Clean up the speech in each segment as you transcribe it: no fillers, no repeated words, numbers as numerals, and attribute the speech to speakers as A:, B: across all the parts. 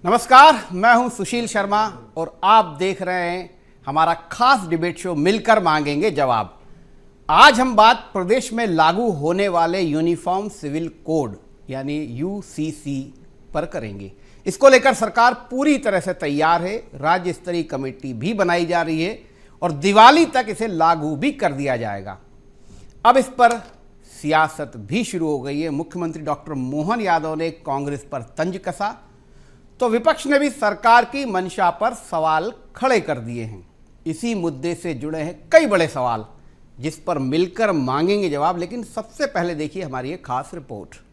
A: नमस्कार, मैं हूं सुशील शर्मा और आप देख रहे हैं हमारा खास डिबेट शो मिलकर मांगेंगे जवाब। आज हम बात प्रदेश में लागू होने वाले यूनिफॉर्म सिविल कोड यानी यूसीसी पर करेंगे। इसको लेकर सरकार पूरी तरह से तैयार है। राज्य स्तरीय कमेटी भी बनाई जा रही है और दिवाली तक इसे लागू भी कर दिया जाएगा। अब इस पर सियासत भी शुरू हो गई है। मुख्यमंत्री डॉक्टर मोहन यादव ने कांग्रेस पर तंज कसा तो विपक्ष ने भी सरकार की मंशा पर सवाल खड़े कर दिए हैं। इसी मुद्दे से जुड़े हैं कई बड़े सवाल जिस पर मिलकर मांगेंगे जवाब। लेकिन सबसे पहले देखिए हमारी एक खास रिपोर्ट।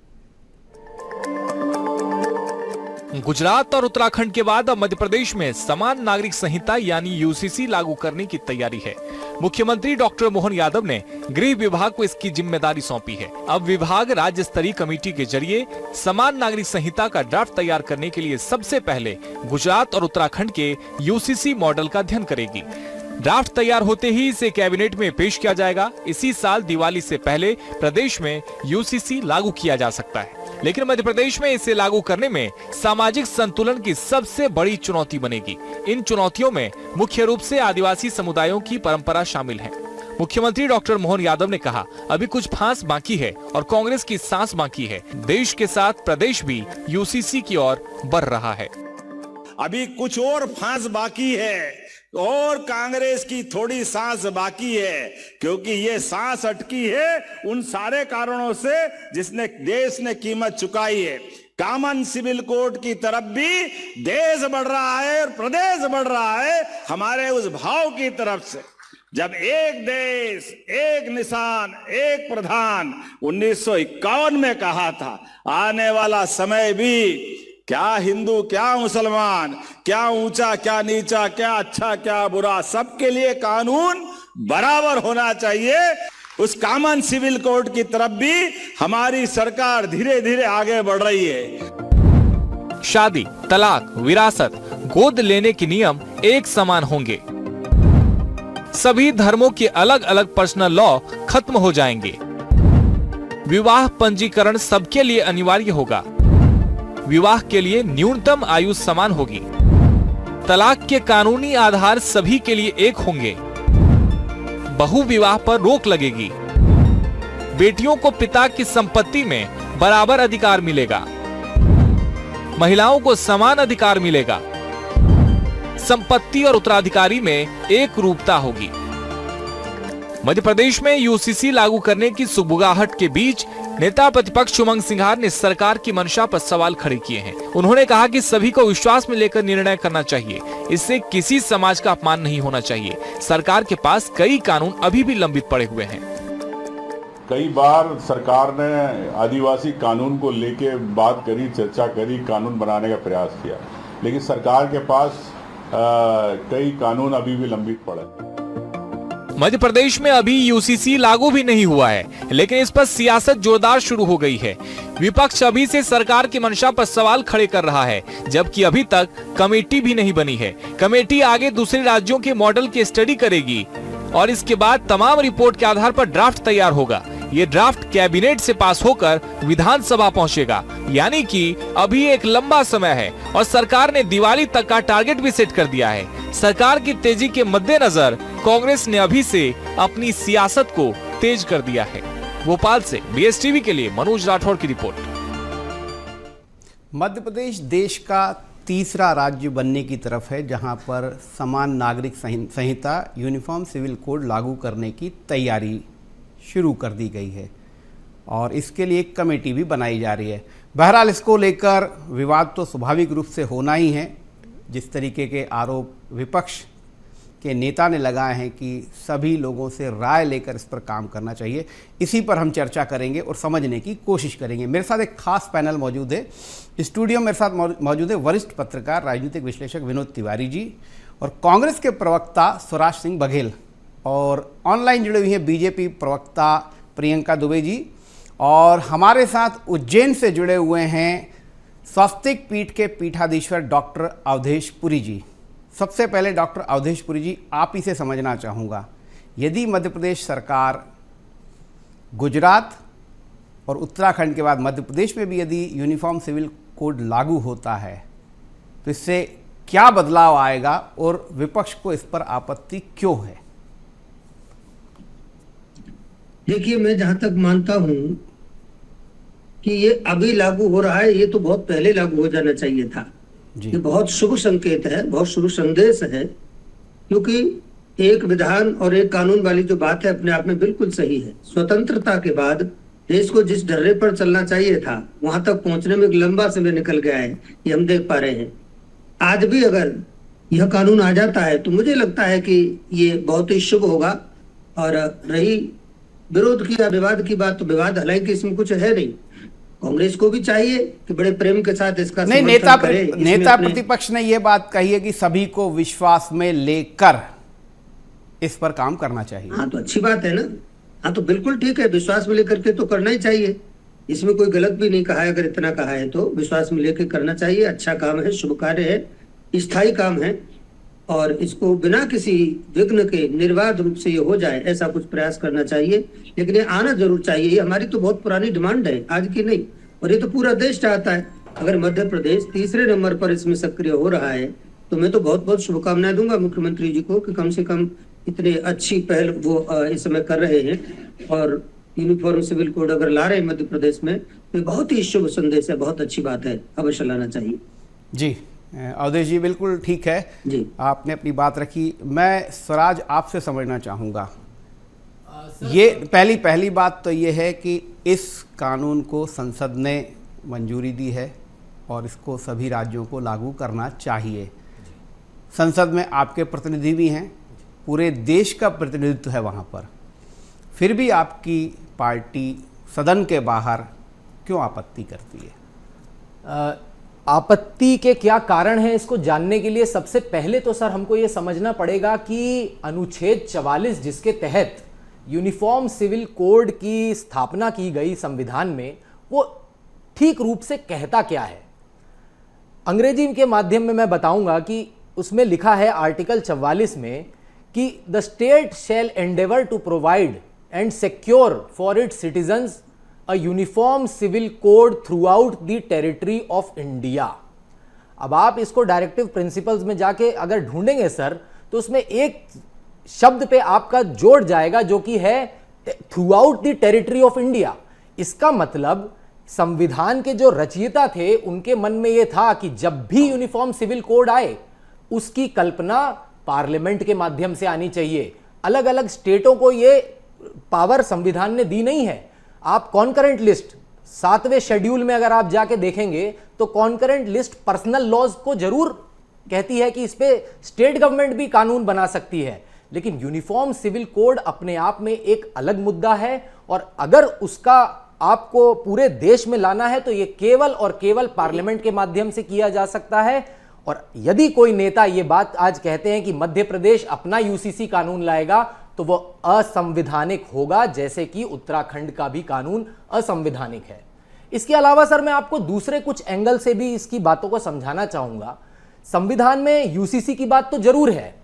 B: गुजरात और उत्तराखंड के बाद अब मध्य प्रदेश में समान नागरिक संहिता यानी यूसीसी लागू करने की तैयारी है। मुख्यमंत्री डॉक्टर मोहन यादव ने गृह विभाग को इसकी जिम्मेदारी सौंपी है। अब विभाग राज्य स्तरीय कमेटी के जरिए समान नागरिक संहिता का ड्राफ्ट तैयार करने के लिए सबसे पहले गुजरात और उत्तराखंड के यूसीसी मॉडल का अध्ययन करेगी। ड्राफ्ट तैयार होते ही इसे कैबिनेट में पेश किया जाएगा। इसी साल दिवाली से पहले प्रदेश में यूसीसी लागू किया जा सकता है, लेकिन मध्य प्रदेश में इसे लागू करने में सामाजिक संतुलन की सबसे बड़ी चुनौती बनेगी। इन चुनौतियों में मुख्य रूप से आदिवासी समुदायों की परंपरा शामिल है। मुख्यमंत्री डॉक्टर मोहन यादव ने कहा, अभी कुछ फांस बाकी है और कांग्रेस की सांस बाकी है। देश के साथ प्रदेश भी यूसीसी की ओर बढ़ रहा है।
C: अभी कुछ और फांस बाकी है और कांग्रेस की थोड़ी सांस बाकी है, क्योंकि ये सांस अटकी है उन सारे कारणों से जिसने देश ने कीमत चुकाई है। कॉमन सिविल कोड की तरफ भी देश बढ़ रहा है और प्रदेश बढ़ रहा है हमारे उस भाव की तरफ से। जब एक देश एक निशान एक प्रधान 1951 में कहा था, आने वाला समय भी क्या हिंदू क्या मुसलमान, क्या ऊंचा क्या नीचा, क्या अच्छा क्या बुरा, सबके लिए कानून बराबर होना चाहिए। उस कॉमन सिविल कोड की तरफ भी हमारी सरकार धीरे धीरे आगे बढ़ रही है।
B: शादी, तलाक, विरासत, गोद लेने के नियम एक समान होंगे। सभी धर्मों के अलग अलग पर्सनल लॉ खत्म हो जाएंगे। विवाह पंजीकरण सबके लिए अनिवार्य होगा। विवाह के लिए न्यूनतम आयु समान होगी। तलाक के कानूनी आधार सभी के लिए एक होंगे। बहु विवाह पर रोक लगेगी। बेटियों को पिता की संपत्ति में बराबर अधिकार मिलेगा। महिलाओं को समान अधिकार मिलेगा। संपत्ति और उत्तराधिकारी में एक रूपता होगी। मध्य प्रदेश में यूसीसी लागू करने की सुगबुगाहट के बीच नेता प्रतिपक्ष उमंग सिंघार ने सरकार की मंशा पर सवाल खड़े किए हैं। उन्होंने कहा कि सभी को विश्वास में लेकर निर्णय करना चाहिए। इससे किसी समाज का अपमान नहीं होना चाहिए। सरकार के पास कई कानून अभी भी लंबित पड़े हुए हैं।
D: कई बार सरकार ने आदिवासी कानून को लेके बात करी, चर्चा करी, कानून बनाने का प्रयास किया, लेकिन सरकार के पास कई कानून अभी भी लंबित पड़े।
B: मध्य प्रदेश में अभी यूसीसी लागू भी नहीं हुआ है, लेकिन इस पर सियासत जोरदार शुरू हो गई है। विपक्ष अभी से सरकार की मंशा पर सवाल खड़े कर रहा है, जबकि अभी तक कमेटी भी नहीं बनी है। कमेटी आगे दूसरे राज्यों के मॉडल की स्टडी करेगी और इसके बाद तमाम रिपोर्ट के आधार पर ड्राफ्ट तैयार होगा। ये ड्राफ्ट कैबिनेट से पास होकर विधानसभा पहुंचेगा, यानी कि अभी एक लंबा समय है और सरकार ने दिवाली तक का टारगेट भी सेट कर दिया है। सरकार की तेजी के मद्देनजर कांग्रेस ने अभी से अपनी सियासत को तेज कर दिया है। भोपाल से बीएसटीवी के लिए मनोज राठौड़ की रिपोर्ट।
A: मध्य प्रदेश देश का तीसरा राज्य बनने की तरफ है जहां पर समान नागरिक संहिता यूनिफॉर्म सिविल कोड लागू करने की तैयारी शुरू कर दी गई है और इसके लिए एक कमेटी भी बनाई जा रही है। बहरहाल इसको लेकर विवाद तो स्वाभाविक रूप से होना ही है। जिस तरीके के आरोप विपक्ष के नेता ने लगाए हैं कि सभी लोगों से राय लेकर इस पर काम करना चाहिए, इसी पर हम चर्चा करेंगे और समझने की कोशिश करेंगे। मेरे साथ एक खास पैनल मौजूद है। स्टूडियो मेरे साथ मौजूद है वरिष्ठ पत्रकार राजनीतिक विश्लेषक विनोद तिवारी जी और कांग्रेस के प्रवक्ता स्वराज सिंह बघेल, और ऑनलाइन जुड़े हुए हैं बीजेपी प्रवक्ता प्रियंका दुबे जी, और हमारे साथ उज्जैन से जुड़े हुए हैं स्वास्तिक पीठ के पीठाधीश्वर डॉक्टर अवधेश पुरी जी। सबसे पहले डॉक्टर अवधेश पुरी जी, आप ही से समझना चाहूँगा, यदि मध्य प्रदेश सरकार गुजरात और उत्तराखंड के बाद मध्य प्रदेश में भी यदि यूनिफॉर्म सिविल कोड लागू होता है तो इससे क्या बदलाव आएगा और विपक्ष को इस पर आपत्ति क्यों है?
E: देखिए, मैं जहां तक मानता हूं कि ये अभी लागू हो रहा है, ये तो बहुत पहले लागू हो जाना चाहिए था। ये बहुत शुभ संकेत है, बहुत शुभ संदेश है, क्योंकि एक विधान और एक कानून वाली जो बात है अपने आप में बिल्कुल सही है। स्वतंत्रता के बाद देश को जिस ढर्रे पर चलना चाहिए था वहां तक पहुंचने में एक लंबा समय निकल गया है, ये हम देख पा रहे हैं। आज भी अगर यह कानून आ जाता है तो मुझे लगता है कि ये बहुत ही शुभ होगा। और रही विरोध की या विवाद की बात, तो विवाद हालांकि इसमें कुछ है नहीं। कांग्रेस को भी चाहिए कि बड़े प्रेम के साथ इसका
A: नहीं, नेता प्रतिपक्ष ने यह बात कही है कि सभी को विश्वास में लेकर इस पर काम करना चाहिए।
E: हाँ, तो अच्छी बात है ना। हाँ, तो बिल्कुल ठीक है, विश्वास में लेकर के तो करना ही चाहिए, इसमें कोई गलत भी नहीं कहा है। अगर इतना कहा है तो विश्वास में लेकर करना चाहिए। अच्छा काम है, शुभ कार्य है, स्थायी काम है, और इसको बिना किसी विघ्न के निर्बाध रूप से ये हो जाए, ऐसा कुछ प्रयास करना चाहिए। लेकिन ये आना जरूर चाहिए, ये हमारी तो बहुत पुरानी डिमांड है, आज की नहीं, और ये तो पूरा देश चाहता है। अगर मध्य प्रदेश तीसरे नंबर पर इसमें सक्रिय हो रहा है तो मैं तो बहुत बहुत शुभकामनाएं दूंगा मुख्यमंत्री जी को कि कम से कम इतने अच्छी पहल वो इस समय कर रहे हैं। और यूनिफॉर्म सिविल कोड अगर ला रहे हैं मध्य प्रदेश में तो बहुत ही शुभ संदेश है, बहुत अच्छी बात है, अवश्य लाना चाहिए।
A: जी अवधेश जी, बिल्कुल ठीक है
E: जी,
A: आपने अपनी बात रखी। मैं स्वराज आपसे समझना चाहूँगा, ये पहली बात तो ये है कि इस कानून को संसद ने मंजूरी दी है और इसको सभी राज्यों को लागू करना चाहिए। संसद में आपके प्रतिनिधि भी हैं, पूरे देश का प्रतिनिधित्व है वहाँ पर, फिर भी आपकी पार्टी सदन के बाहर क्यों आपत्ति करती है?
F: आपत्ति के क्या कारण हैं, इसको जानने के लिए सबसे पहले तो सर हमको ये समझना पड़ेगा कि अनुच्छेद 44 जिसके तहत यूनिफॉर्म सिविल कोड की स्थापना की गई संविधान में, वो ठीक रूप से कहता क्या है। अंग्रेजी के माध्यम में मैं बताऊंगा कि उसमें लिखा है आर्टिकल 44 में कि the state shall endeavour to provide and secure for its citizens a uniform civil code throughout the territory of India. अब आप इसको डायरेक्टिव प्रिंसिपल्स में जाके अगर ढूंढेंगे सर, तो उसमें एक शब्द पे आपका जोड़ जाएगा जो कि है through out the territory of India. इसका मतलब संविधान के जो रचयिता थे उनके मन में यह था कि जब भी यूनिफॉर्म सिविल कोड आए उसकी कल्पना पार्लियामेंट के माध्यम से आनी चाहिए। अलग अलग स्टेटों को यह पावर संविधान ने दी नहीं है। आप कॉन्करेंट लिस्ट 7वें शेड्यूल में अगर आप जाके देखेंगे तो कॉन्करेंट लिस्ट पर्सनल लॉज को जरूर कहती है कि इस पे स्टेट गवर्नमेंट भी कानून बना सकती है, लेकिन यूनिफॉर्म सिविल कोड अपने आप में एक अलग मुद्दा है। और अगर उसका आपको पूरे देश में लाना है तो यह केवल और केवल पार्लियामेंट के माध्यम से किया जा सकता है। और यदि कोई नेता यह बात आज कहते हैं कि मध्य प्रदेश अपना यूसीसी कानून लाएगा तो वह असंवैधानिक होगा, जैसे कि उत्तराखंड का भी कानून असंवैधानिक है। इसके अलावा सर मैं आपको दूसरे कुछ एंगल से भी इसकी बातों को समझाना चाहूंगा। संविधान में यूसीसी की बात तो जरूर है,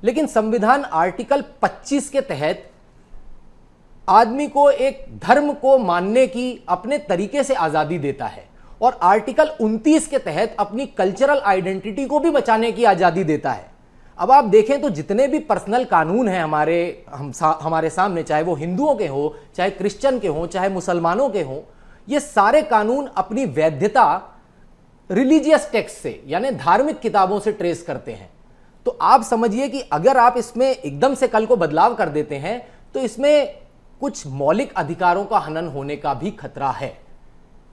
F: लेकिन संविधान आर्टिकल 25 के तहत आदमी को एक धर्म को मानने की अपने तरीके से आजादी देता है, और आर्टिकल 29 के तहत अपनी कल्चरल आइडेंटिटी को भी बचाने की आजादी देता है। अब आप देखें तो जितने भी पर्सनल कानून हैं हमारे सामने, चाहे वो हिंदुओं के हो, चाहे क्रिश्चियन के हो, चाहे मुसलमानों के हो, ये सारे कानून अपनी वैधता रिलीजियस टेक्स्ट से यानी धार्मिक किताबों से ट्रेस करते हैं। तो आप समझिए कि अगर आप इसमें एकदम से कल को बदलाव कर देते हैं तो इसमें कुछ मौलिक अधिकारों का हनन होने का भी खतरा है।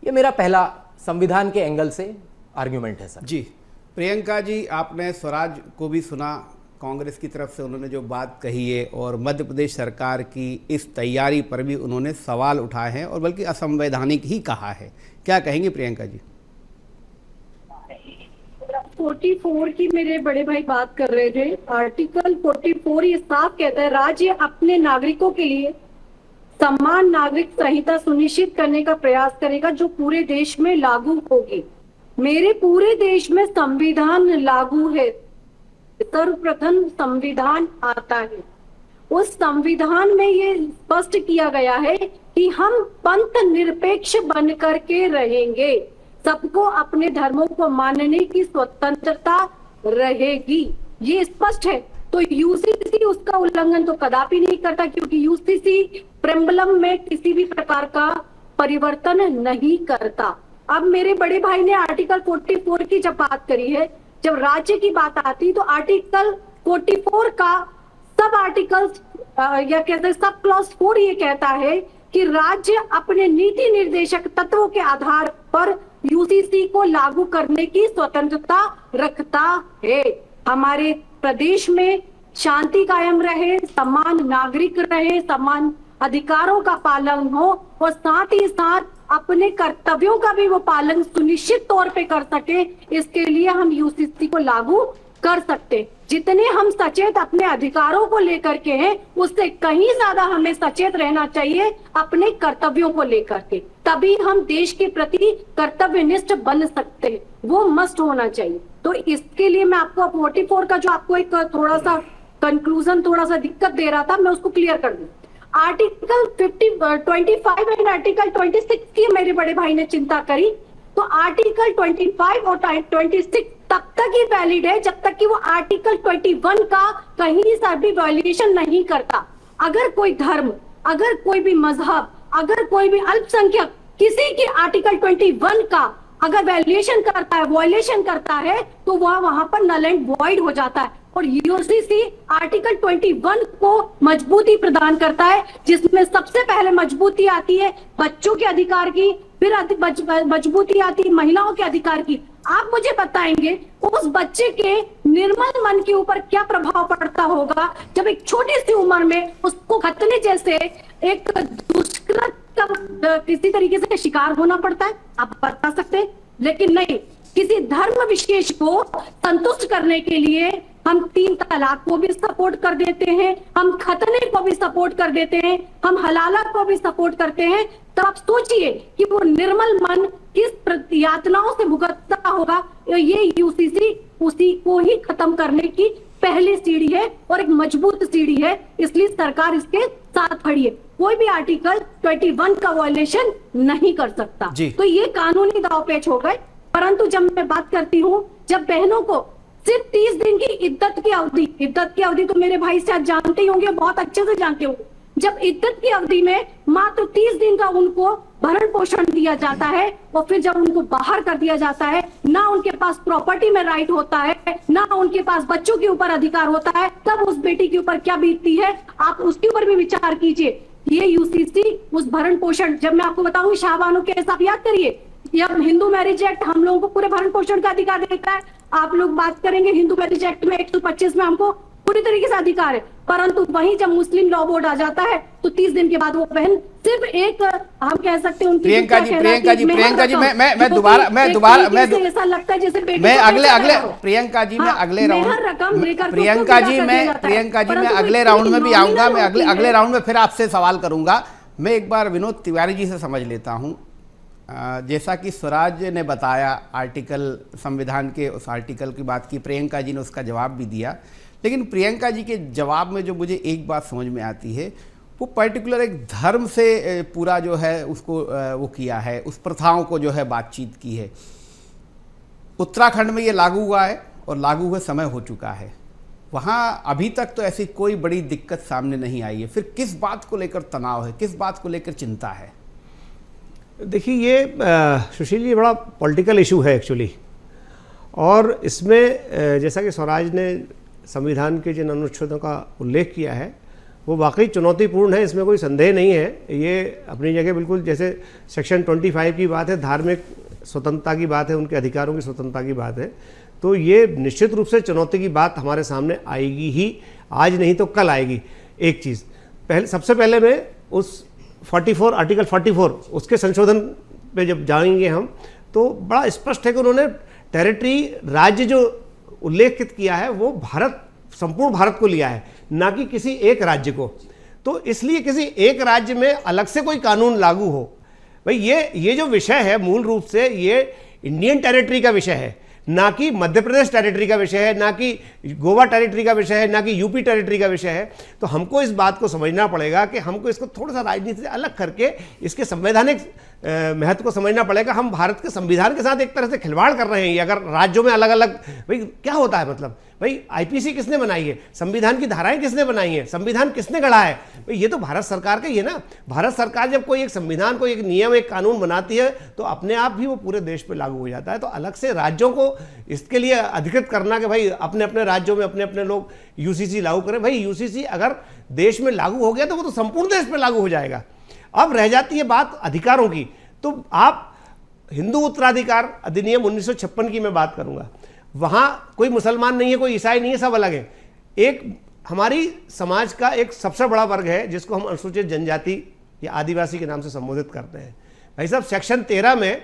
F: यह मेरा पहला संविधान के एंगल से आर्ग्यूमेंट है सर।
A: जी प्रियंका जी, आपने स्वराज को भी सुना, कांग्रेस की तरफ से उन्होंने जो बात कही है, और मध्य प्रदेश सरकार की इस तैयारी पर भी उन्होंने सवाल उठाए हैं और बल्कि असंवैधानिक ही कहा है। क्या कहेंगे प्रियंका जी?
G: 44 की मेरे बड़े भाई बात कर रहे थे। आर्टिकल 44 ये साफ कहता है राज्य अपने नागरिकों के लिए समान नागरिक संहिता सुनिश्चित करने का प्रयास करेगा जो पूरे देश में लागू होगी। मेरे पूरे देश में संविधान लागू है, सर्वप्रथम संविधान आता है। उस संविधान में ये स्पष्ट किया गया है कि हम पंथ निरपेक्ष बन करके रहेंगे। सबको अपने धर्मों को मानने की स्वतंत्रता रहेगी, ये स्पष्ट है। तो यूसीसी उसका उल्लंघन तो कदापि नहीं करता, क्योंकि यूसीसी प्रेम्बलम में किसी भी प्रकार का परिवर्तन नहीं करता। अब मेरे बड़े भाई ने आर्टिकल 44 की जब बात करी है, जब राज्य की बात आती तो आर्टिकल 44 का सब आर्टिकल्स या कहते हैं सब क्लॉज 4 ये कहता है कि राज्य अपने नीति निर्देशक तत्वों के आधार पर यूसीसी को लागू करने की स्वतंत्रता रखता है। हमारे प्रदेश में शांति कायम रहे, समान नागरिक रहे, समान अधिकारों का पालन हो और साथ ही साथ अपने कर्तव्यों का भी वो पालन सुनिश्चित तौर पे कर सके, इसके लिए हम यूसीसी को लागू कर सकते। जितने हम सचेत अपने अधिकारों को लेकर के हैं, उससे कहीं ज्यादा हमें सचेत रहना चाहिए अपने कर्तव्यों को लेकर के, तभी हम देश के प्रति कर्तव्यनिष्ठ बन सकते हैं, वो मस्ट होना चाहिए। तो इसके लिए मैं आपको 44 का जो आपको एक थोड़ा सा कंक्लूजन थोड़ा सा दिक्कत दे रहा था, मैं उसको क्लियर कर दूं। आर्टिकल 25 एंड आर्टिकल 26 की मेरे बड़े भाई ने चिंता करी, तो आर्टिकल 25 और 26 तब तक ही वैलिड है जब तक कि वो आर्टिकल 21 का कहीं से भी वायलेशन नहीं करता। अगर कोई धर्म, अगर कोई भी मजहब, अगर कोई भी अल्पसंख्यक किसी के आर्टिकल 21 का अगर वायलेशन करता है तो वह वहां पर नल एंड वॉइड हो जाता है। और यूसीसी आर्टिकल 21 को मजबूती प्रदान करता है, जिसमें सबसे पहले मजबूती आती है बच्चों के अधिकार की, फिर मजबूती आती है महिलाओं के अधिकार की। आप मुझे बताएंगे उस बच्चे के निर्मल मन के ऊपर क्या प्रभाव पड़ता होगा जब एक छोटी सी उम्र में उसको खतने जैसे एक दुष्कृत का किसी तरीके से शिकार होना पड़ता है। आप बता सकते हैं, लेकिन नहीं, किसी धर्म विशेष को संतुष्ट करने के लिए हम 3 तलाक को भी सपोर्ट कर देते हैं, हम खतने को भी सपोर्ट कर देते हैं, हम हलाला को भी सपोर्ट करते हैं। तो आप सोचिए कि वो निर्मल मन किस यातनाओं से भुगतता होगा। ये यूसीसी उसी को ही खत्म करने की पहली सीढ़ी है और एक मजबूत सीढ़ी है, इसलिए सरकार इसके साथ खड़ी है। कोई भी आर्टिकल 21 का वायलेशन नहीं कर सकता। तो ये कानूनी दांवपेच हो गए। परंतु जब मैं बात करती हूँ, जब बहनों को सिर्फ 30 दिन की इद्दत की अवधि तो मेरे भाई शायद जानते ही होंगे, बहुत अच्छे से जानते होंगे। जब इद्दत की अवधि में मात्र 30 दिन का उनको भरण पोषण दिया जाता है और फिर जब उनको बाहर कर दिया जाता है, ना उनके पास प्रॉपर्टी में राइट होता है, ना उनके पास बच्चों के ऊपर अधिकार होता है, तब उस बेटी के ऊपर क्या बीतती है, आप उसके ऊपर भी विचार कीजिए। ये यूसीसी उस भरण पोषण, जब मैं आपको बताऊंगी शाहबानो के हिसाब याद करिए, जब हिंदू मैरिज एक्ट हम लोगों को पूरे भरण पोषण का अधिकार देता है। आप लोग बात करेंगे हिंदू मैरिज एक्ट में 125 में हमको पूरी तरीके से अधिकार है, परंतु वहीं जब मुस्लिम लॉ बोर्ड आ जाता है तो 30 दिन के बाद वो बहन सिर्फ एक, हम कह सकते हैं उनकी
A: प्रियंका जी मैं दोबारा
G: ऐसा लगता है जैसे
A: मैं प्रियंका जी मैं अगले राउंड में भी आऊंगा। मैं अगले राउंड में फिर आपसे सवाल करूंगा। मैं एक बार विनोद तिवारी जी से समझ लेता हूं। जैसा कि स्वराज ने बताया, आर्टिकल संविधान के उस आर्टिकल की बात की, प्रियंका जी ने उसका जवाब भी दिया, लेकिन प्रियंका जी के जवाब में जो मुझे एक बात समझ में आती है, वो पर्टिकुलर एक धर्म से पूरा जो है उसको वो किया है, उस प्रथाओं को जो है बातचीत की है। उत्तराखंड में ये लागू हुआ है और लागू हुए समय हो चुका है, वहाँ अभी तक तो ऐसी कोई बड़ी दिक्कत सामने नहीं आई है। फिर किस बात को लेकर तनाव है, किस बात को लेकर चिंता है?
H: देखिए, ये सुशील जी बड़ा पॉलिटिकल इशू है एक्चुअली, और इसमें जैसा कि स्वराज ने संविधान के जिन अनुच्छेदों का उल्लेख किया है वो वाकई चुनौतीपूर्ण है, इसमें कोई संदेह नहीं है। ये अपनी जगह बिल्कुल, जैसे सेक्शन 25 की बात है, धार्मिक स्वतंत्रता की बात है, उनके अधिकारों की स्वतंत्रता की बात है, तो ये निश्चित रूप से चुनौती की बात हमारे सामने आएगी ही, आज नहीं तो कल आएगी। एक चीज़ सबसे पहले मैं उस 44 आर्टिकल 44 उसके संशोधन पे जब जाएंगे हम, तो बड़ा स्पष्ट है कि उन्होंने टेरिटरी, राज्य जो उल्लेखित किया है वो भारत, संपूर्ण भारत को लिया है, ना कि किसी एक राज्य को। तो इसलिए किसी एक राज्य में अलग से कोई कानून लागू हो, भाई ये जो विषय है मूल रूप से ये इंडियन टेरिटरी का विषय है, ना कि मध्य प्रदेश टेरिटरी का विषय है, ना कि गोवा टेरिटरी का विषय है, ना कि यूपी टेरिटरी का विषय है। तो हमको इस बात को समझना पड़ेगा कि हमको इसको थोड़ा सा राजनीति से अलग करके इसके संवैधानिक महत्व को समझना पड़ेगा। हम भारत के संविधान के साथ एक तरह से खिलवाड़ कर रहे हैं। ये अगर राज्यों में अलग अलग, भाई क्या होता है, मतलब भाई आईपीसी किसने बनाई है, संविधान की धाराएं किसने बनाई है, संविधान किसने गढ़ा है, भाई ये तो भारत सरकार का ही है ना। भारत सरकार जब कोई एक संविधान को, एक नियम, एक कानून बनाती है तो अपने आप भी वो पूरे देश पे लागू हो जाता है। तो अलग से राज्यों को इसके लिए अधिकृत करना कि भाई अपने अपने राज्यों में अपने अपने लोग यूसीसी लागू करें, भाई यूसीसी अगर देश में लागू हो गया तो वो तो संपूर्ण देश पे लागू हो जाएगा। अब रह जाती है बात अधिकारों की। तो आप हिंदू उत्तराधिकार अधिनियम 1956 की मैं बात करूंगा, वहां कोई मुसलमान नहीं है, कोई ईसाई नहीं है, सब अलग है। एक हमारी समाज का एक सबसे बड़ा वर्ग है जिसको हम अनुसूचित जनजाति या आदिवासी के नाम से संबोधित करते हैं। भाई साहब, सेक्शन 13 में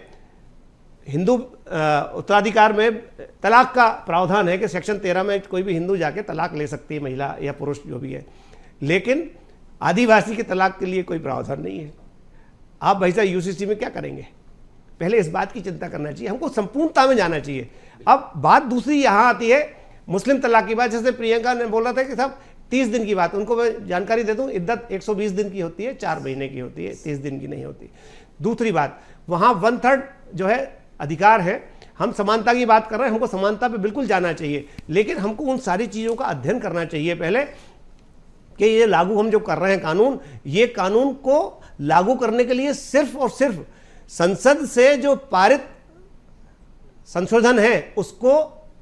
H: हिंदू उत्तराधिकार में तलाक का प्रावधान है कि सेक्शन 13 में कोई भी हिंदू जाके तलाक ले सकती है, महिला या पुरुष जो भी है, लेकिन आदिवासी के तलाक के लिए कोई प्रावधान नहीं है। आप भाई साहब यूसीसी में क्या करेंगे? पहले इस बात की चिंता करना चाहिए, हमको संपूर्णता में जाना चाहिए। अब बात दूसरी यहाँ आती है मुस्लिम तलाक की बात। जैसे प्रियंका ने बोला था कि साहब 30 दिन की बात, उनको मैं जानकारी दे दूं, इद्दत 120 दिन की होती है, 4 महीने की होती है, 30 दिन की नहीं होती। दूसरी बात, वहाँ 1/3 जो है अधिकार है। हम समानता की बात कर रहे हैं, हमको समानता पे बिल्कुल जाना चाहिए, लेकिन हमको उन सारी चीज़ों का अध्ययन करना चाहिए पहले कि ये लागू हम जो कर रहे हैं कानून, ये कानून को लागू करने के लिए सिर्फ और सिर्फ संसद से जो पारित संशोधन है उसको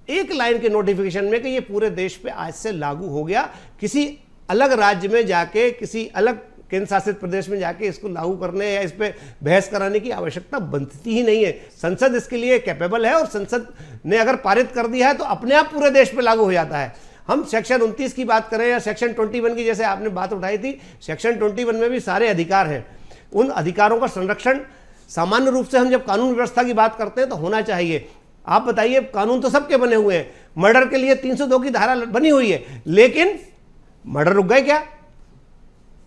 H: एक लाइन के नोटिफिकेशन में कि ये पूरे देश पे आज से लागू हो गया, किसी अलग राज्य में जाके, किसी अलग केंद्र शासित प्रदेश में जाके इसको लागू करने या इस पे बहस कराने की आवश्यकता बनती ही नहीं है। संसद इसके लिए कैपेबल है और संसद ने अगर पारित कर दिया है तो अपने आप पूरे देश पे लागू हो जाता है। हम सेक्शन 29 की बात करें या सेक्शन 21 की, जैसे आपने बात उठाई थी, सेक्शन 21 में भी सारे अधिकार हैं। उन अधिकारों का संरक्षण सामान्य रूप से हम जब कानून व्यवस्था की बात करते हैं तो होना चाहिए। आप बताइए, कानून तो सबके बने हुए हैं, मर्डर के लिए 302 की धारा बनी हुई है, लेकिन मर्डर रुक गए क्या?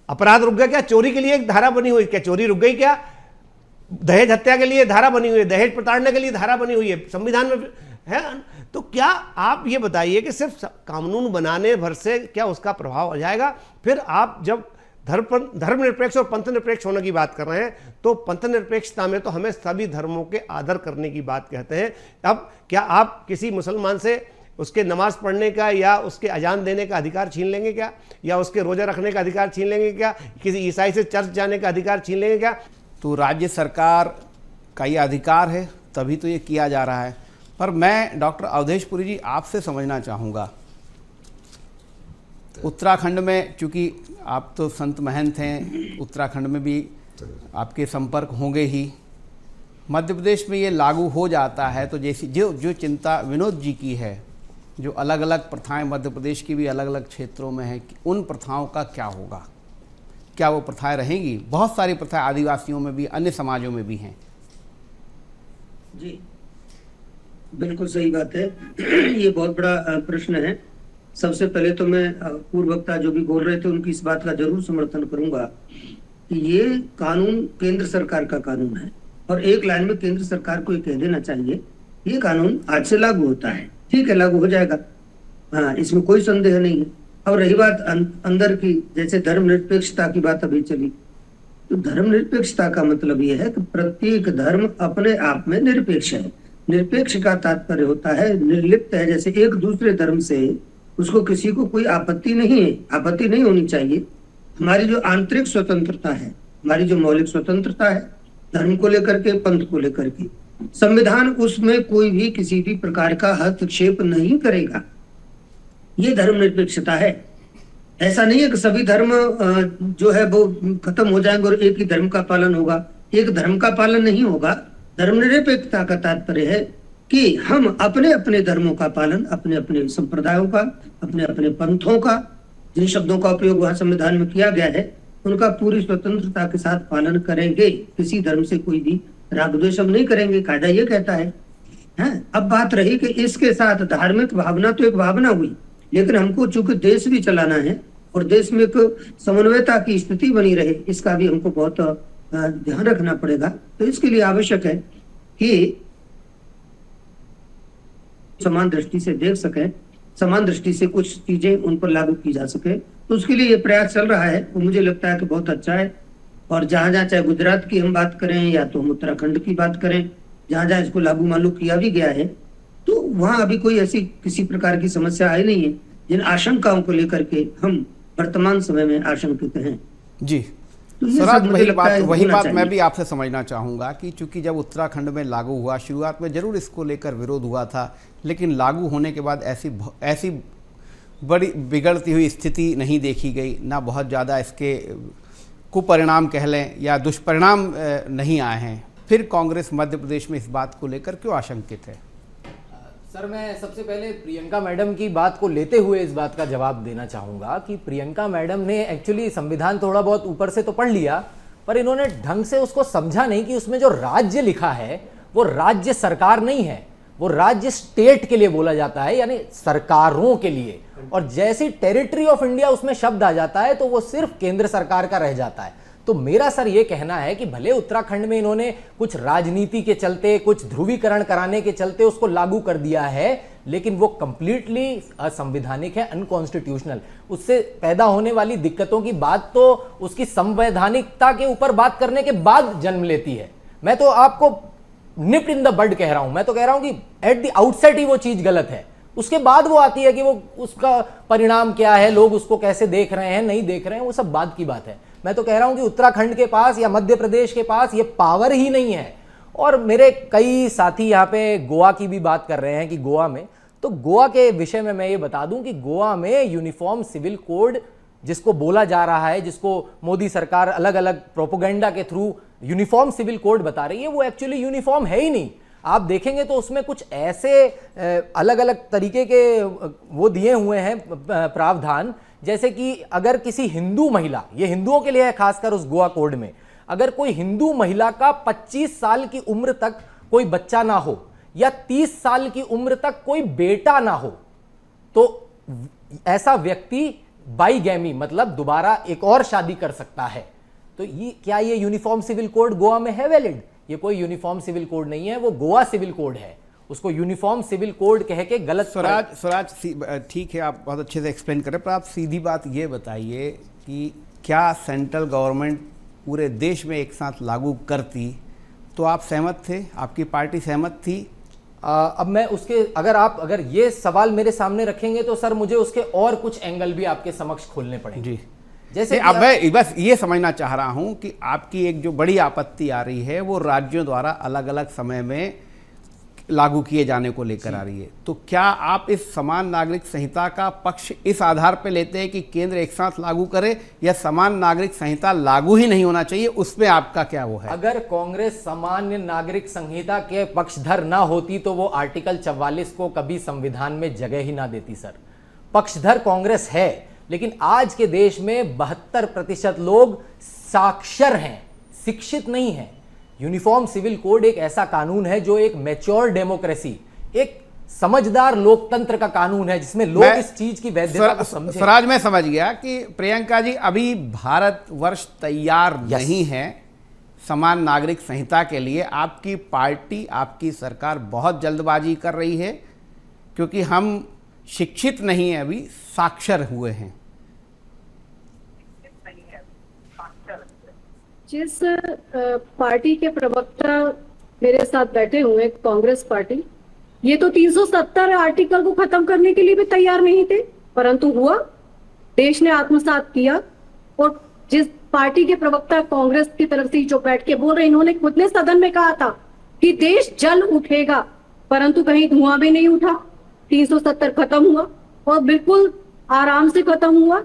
H: अपराध रुक गया क्या? चोरी के लिए एक धारा बनी हुई, क्या चोरी रुक गई क्या? दहेज हत्या के लिए धारा बनी हुई है, दहेज प्रताड़ना के लिए धारा बनी हुई है, संविधान में है। तो क्या आप ये बताइए कि सिर्फ कानून बनाने भर से क्या उसका प्रभाव आ जाएगा? फिर आप जब धर्मनिरपेक्ष और पंथनिरपेक्ष होने की बात कर रहे हैं तो पंथनिरपेक्षता में तो हमें सभी धर्मों के आदर करने की बात कहते हैं। अब क्या आप किसी मुसलमान से उसके नमाज पढ़ने का या उसके अजान देने का अधिकार छीन लेंगे क्या? या उसके रोजा रखने का अधिकार छीन लेंगे क्या? किसी ईसाई से चर्च जाने का अधिकार छीन लेंगे क्या?
A: तो राज्य सरकार का ये अधिकार है, तभी तो ये किया जा रहा है। पर मैं डॉक्टर अवधेशपुरी जी आपसे समझना चाहूँगा, उत्तराखंड में, चूँकि आप तो संत महंत हैं, उत्तराखंड में भी आपके संपर्क होंगे ही, मध्य प्रदेश में ये लागू हो जाता है तो जैसी जो चिंता विनोद जी की है, जो अलग अलग प्रथाएं मध्य प्रदेश की भी अलग अलग क्षेत्रों में हैं, उन प्रथाओं का क्या होगा? क्या वो प्रथाएं रहेंगी? बहुत सारी प्रथाएं आदिवासियों में भी, अन्य समाजों में भी हैं।
E: जी बिल्कुल सही बात है। ये बहुत बड़ा प्रश्न है। सबसे पहले तो मैं पूर्व वक्ता जो भी बोल रहे थे उनकी इस बात का जरूर समर्थन करूंगा कि ये कानून केंद्र सरकार का कानून है और एक लाइन में केंद्र सरकार को ये कह देना चाहिए ये कानून आज से लागू होता है, ठीक है, लागू हो जाएगा, हाँ, इसमें कोई संदेह नहीं है। और रही बात अंदर की, जैसे धर्मनिरपेक्षता की बात अभी चली, तो धर्मनिरपेक्षता का मतलब ये है कि प्रत्येक धर्म अपने आप में निरपेक्ष है। निरपेक्ष का तात्पर्य होता है निर्लिप्त है, जैसे एक दूसरे धर्म से उसको किसी को कोई आपत्ति नहीं है, आपत्ति नहीं होनी चाहिए। हमारी जो आंतरिक स्वतंत्रता है, हमारी जो मौलिक स्वतंत्रता है धर्म को लेकर के, पंथ को लेकर के, संविधान उसमें कोई भी किसी भी प्रकार का हस्तक्षेप नहीं करेगा। ये धर्मनिरपेक्षता है। ऐसा नहीं है कि सभी धर्म जो है वो खत्म हो जाएंगे और एक ही धर्म का पालन होगा। एक धर्म का पालन नहीं होगा। धर्मनिरपेक्षता का तात्पर्य है कि हम अपने अपने धर्मों का पालन, अपने अपने संप्रदायों का, अपने अपने पंथों का, जिन शब्दों का उपयोग वहां संविधान में किया गया है, उनका पूरी स्वतंत्रता के साथ पालन करेंगे। किसी धर्म से कोई भी राग द्वेष हम नहीं करेंगे, कायदा ये कहता है। अब बात रही कि इसके साथ धार्मिक भावना तो एक भावना हुई, लेकिन हमको चूंकि देश भी चलाना है और देश में एक समन्वयता की स्थिति बनी रहे, इसका भी हमको बहुत ध्यान रखना पड़ेगा। तो इसके लिए आवश्यक है कि समान दृष्टि से देख सकें, समान दृष्टि से कुछ चीजें उन पर लागू की जा सके, तो उसके लिए ये प्रयास चल रहा है। वो मुझे लगता है कि बहुत अच्छा है। और जहां जहां चाहे गुजरात की हम बात करें या तो हम उत्तराखंड की बात करें, जहां जहां इसको लागू मालूम किया भी गया है, तो वहां अभी कोई ऐसी किसी प्रकार की समस्या आई नहीं है जिन आशंकाओं को लेकर के हम वर्तमान समय में आशंकित हैं।
A: जी
E: तो ये
A: स्वराज,
E: सब मुझे लगता है
A: वही
E: होना
A: बात
E: चाहिए।
A: मैं भी आपसे समझना चाहूँगा कि चूंकि जब उत्तराखंड में लागू हुआ, शुरुआत में जरूर इसको लेकर विरोध हुआ था, लेकिन लागू होने के बाद ऐसी बड़ी बिगड़ती हुई स्थिति नहीं देखी गई, ना बहुत ज़्यादा इसके कुपरिणाम कह लें या दुष्परिणाम नहीं आए हैं। फिर कांग्रेस मध्य प्रदेश में इस बात को लेकर क्यों आशंकित है?
F: सर, मैं सबसे पहले प्रियंका मैडम की बात को लेते हुए इस बात का जवाब देना चाहूँगा कि प्रियंका मैडम ने एक्चुअली संविधान थोड़ा बहुत ऊपर से तो पढ़ लिया, पर इन्होंने ढंग से उसको समझा नहीं कि उसमें जो राज्य लिखा है वो राज्य सरकार नहीं है, वो राज्य स्टेट के लिए बोला जाता है, यानी सरकारों के लिए। और जैसी टेरिटरी ऑफ इंडिया उसमें शब्द आ जाता है तो वो सिर्फ केंद्र सरकार का रह जाता है। तो मेरा सर ये कहना है कि भले उत्तराखंड में इन्होंने कुछ राजनीति के चलते, कुछ ध्रुवीकरण कराने के चलते उसको लागू कर दिया है, लेकिन वो कंप्लीटली असंवैधानिक है, अनकॉन्स्टिट्यूशनल। उससे पैदा होने वाली दिक्कतों की बात तो उसकी संवैधानिकता के ऊपर बात करने के बाद जन्म लेती है। मैं तो आपको निप इन द बड कह रहा हूं, मैं तो कह रहा हूं कि एट द आउटसेट ही वो चीज गलत है, उसके बाद वो आती है कि वो उसका परिणाम क्या है, लोग उसको कैसे देख रहे हैं, नहीं देख रहे हैं, वो सब बाद की बात है। मैं तो कह रहा हूं कि उत्तराखंड के पास या मध्य प्रदेश के पास ये पावर ही नहीं है। और मेरे कई साथी यहाँ पे गोवा की भी बात कर रहे हैं कि गोवा में, तो गोवा के विषय में मैं ये बता दूं कि गोवा में यूनिफॉर्म सिविल कोड जिसको बोला जा रहा है, जिसको मोदी सरकार अलग अलग प्रोपोगेंडा के थ्रू यूनिफॉर्म सिविल कोड बता रही है, वो एक्चुअली यूनिफॉर्म है ही नहीं। आप देखेंगे तो उसमें कुछ ऐसे अलग अलग तरीके के वो दिए हुए हैं प्रावधान, जैसे कि अगर किसी हिंदू महिला, ये हिंदुओं के लिए है खासकर उस गोवा कोड में, अगर कोई हिंदू महिला का 25 साल की उम्र तक कोई बच्चा ना हो या 30 साल की उम्र तक कोई बेटा ना हो, तो ऐसा व्यक्ति बाईगैमी मतलब दोबारा एक और शादी कर सकता है। तो ये क्या ये यूनिफॉर्म सिविल कोड गोवा में है वैलिड? ये कोई यूनिफॉर्म सिविल कोड नहीं है, वो गोवा सिविल कोड है। उसको यूनिफॉर्म सिविल कोड कह के गलत।
A: स्वराज ठीक है, आप बहुत अच्छे से एक्सप्लेन कर रहे हैं, पर आप सीधी बात ये बताइए कि क्या सेंट्रल गवर्नमेंट पूरे देश में एक साथ लागू करती तो आप सहमत थे, आपकी पार्टी सहमत थी?
F: अब मैं उसके अगर ये सवाल मेरे सामने रखेंगे तो सर मुझे उसके और कुछ एंगल भी आपके समक्ष खोलने पड़ेंगे।
A: जी,
F: जैसे
A: अब मैं बस ये समझना चाह रहा हूं कि आपकी एक जो बड़ी आपत्ति आ रही है वो राज्यों द्वारा अलग अलग समय में लागू किए जाने को लेकर आ रही है, तो क्या आप इस समान नागरिक संहिता का पक्ष इस आधार पर लेते हैं कि केंद्र एक साथ लागू करे, या समान नागरिक संहिता लागू ही नहीं होना चाहिए, उसमें आपका क्या वो है?
F: अगर कांग्रेस सामान्य नागरिक संहिता के पक्षधर ना होती तो वो आर्टिकल 44 को कभी संविधान में जगह ही ना देती। सर, पक्षधर कांग्रेस है, लेकिन आज के देश में 72% लोग साक्षर हैं, शिक्षित नहीं हैं। यूनिफॉर्म सिविल कोड एक ऐसा कानून है जो एक मैच्योर डेमोक्रेसी, एक समझदार लोकतंत्र का कानून है, जिसमें लोग इस चीज की वैधता को समझें।
A: स्वराज, मैं समझ गया कि प्रियंका जी अभी भारतवर्ष तैयार नहीं है समान नागरिक संहिता के लिए। आपकी पार्टी, आपकी सरकार बहुत जल्दबाजी कर रही है क्योंकि हम शिक्षित नहीं है, अभी साक्षर हुए हैं।
G: जिस पार्टी के प्रवक्ता मेरे साथ बैठे हुए हैं, कांग्रेस पार्टी, ये तो 370 आर्टिकल को खत्म करने के लिए भी तैयार नहीं थे, परंतु हुआ, देश ने आत्मसात किया। और जिस पार्टी के प्रवक्ता कांग्रेस की तरफ से जो बैठ के बोल रहे, इन्होंने खुद ने सदन में कहा था कि देश जल उठेगा, परंतु कहीं धुआं भी नहीं उठा। 370 खत्म हुआ और बिल्कुल आराम से खत्म हुआ।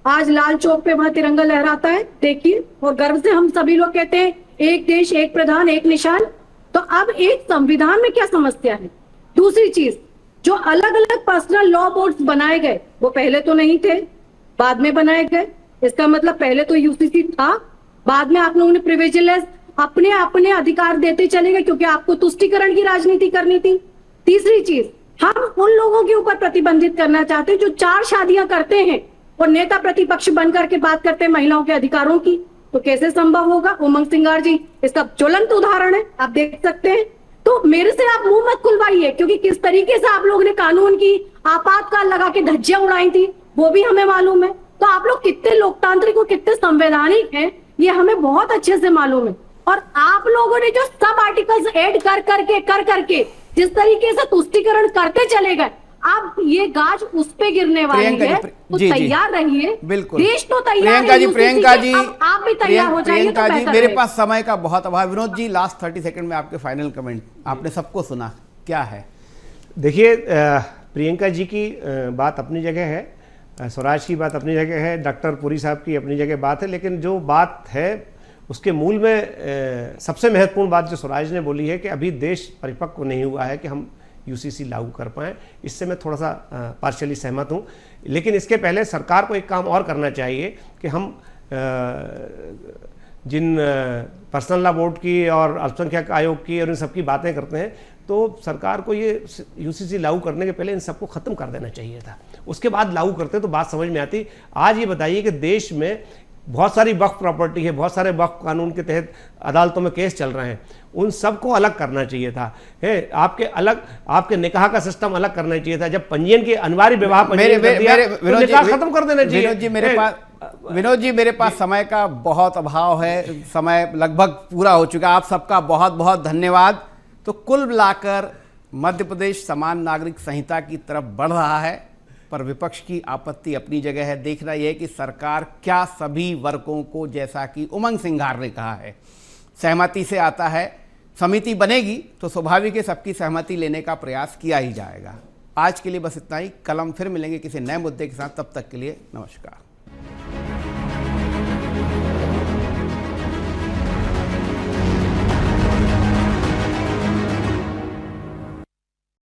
G: आज लाल चौक पे वहां तिरंगा लहराता है, देखिए, और गर्व से हम सभी लोग कहते हैं एक देश एक प्रधान एक निशान। तो अब एक संविधान में क्या समस्या है? दूसरी चीज, जो अलग अलग पर्सनल लॉ बोर्ड्स बनाए गए, वो पहले तो नहीं थे, बाद में बनाए गए। इसका मतलब पहले तो यूसीसी था, बाद में आप लोगों ने प्रिविलेज अपने अपने अधिकार देते चले गए क्योंकि आपको तुष्टीकरण की राजनीति करनी थी। तीसरी चीज, हम उन लोगों के ऊपर प्रतिबंधित करना चाहते हैं जो 4 शादियां करते हैं और नेता प्रतिपक्ष बन करके बात करते हैं महिलाओं के अधिकारों की। तो कैसे संभव होगा? उमंग सिंगार जी इसका ज्वलंत उदाहरण है, आप देख सकते हैं। तो मेरे से आप मुंह मत खुलवाइए, क्योंकि किस तरीके से आप लोगों ने कानून की आपातकाल लगा के धज्जियां उड़ाई थी वो भी हमें मालूम है। तो आप लोग कितने लोकतांत्रिक और कितने संवैधानिक हैं ये हमें बहुत अच्छे से मालूम है। और आप लोगों ने जो सब आर्टिकल्स ऐड कर करके जिस तरीके से तुष्टीकरण करते चले गए, अब ये गाज उस पे गिरने वाली है। तो तैयार रहिए,
A: बिल्कुल
G: देश तो तैयार
A: प्रियंका जी, प्रियंका जी,
G: आप भी तैयार हो जाइए।
A: प्रियंका जी, मेरे पास समय का बहुत अभाव। विनोद जी, लास्ट 30 सेकंड में आपके फाइनल कमेंट। आपने सबको सुना, क्या है?
H: देखिए, प्रियंका जी की बात अपनी जगह है, स्वराज की बात अपनी जगह है, डॉक्टर पुरी साहब की अपनी जगह बात है, लेकिन जो बात है उसके मूल में सबसे महत्वपूर्ण बात जो स्वराज ने बोली है कि अभी देश परिपक्व नहीं हुआ है कि हम यूसीसी लागू कर पाएँ। इससे मैं थोड़ा सा पार्शियली सहमत हूँ, लेकिन इसके पहले सरकार को एक काम और करना चाहिए कि हम जिन पर्सनल लॉ बोर्ड की और अल्पसंख्यक आयोग की और इन सब की बातें करते हैं, तो सरकार को ये यूसीसी लागू करने के पहले इन सबको ख़त्म कर देना चाहिए था, उसके बाद लागू करते तो बात समझ में आती। आज ये बताइए कि देश में बहुत सारी वक्फ प्रॉपर्टी है, बहुत सारे वक्फ कानून के तहत अदालतों में केस चल रहे हैं, उन सबको अलग करना चाहिए था। है आपके निकाह का सिस्टम अलग करना चाहिए था। जब पंजीयन की अनिवार्य विवाह पंजीयन कर दिया तो निकाह खत्म कर देना चाहिए।
A: विनोद जी, मेरे पास समय का बहुत अभाव है, समय लगभग पूरा हो चुका। आप सबका बहुत बहुत धन्यवाद। तो कुल मिलाकर मध्य प्रदेश समान नागरिक संहिता की तरफ बढ़ रहा है, पर विपक्ष की आपत्ति अपनी जगह है। देखना यह है कि सरकार क्या सभी वर्गों को, जैसा कि उमंग सिंघार ने कहा है, सहमति से आता है। समिति बनेगी तो स्वाभाविक है सबकी सहमति लेने का प्रयास किया ही जाएगा। आज के लिए बस इतना ही। कल हम फिर मिलेंगे किसी नए मुद्दे के साथ। तब तक के लिए नमस्कार।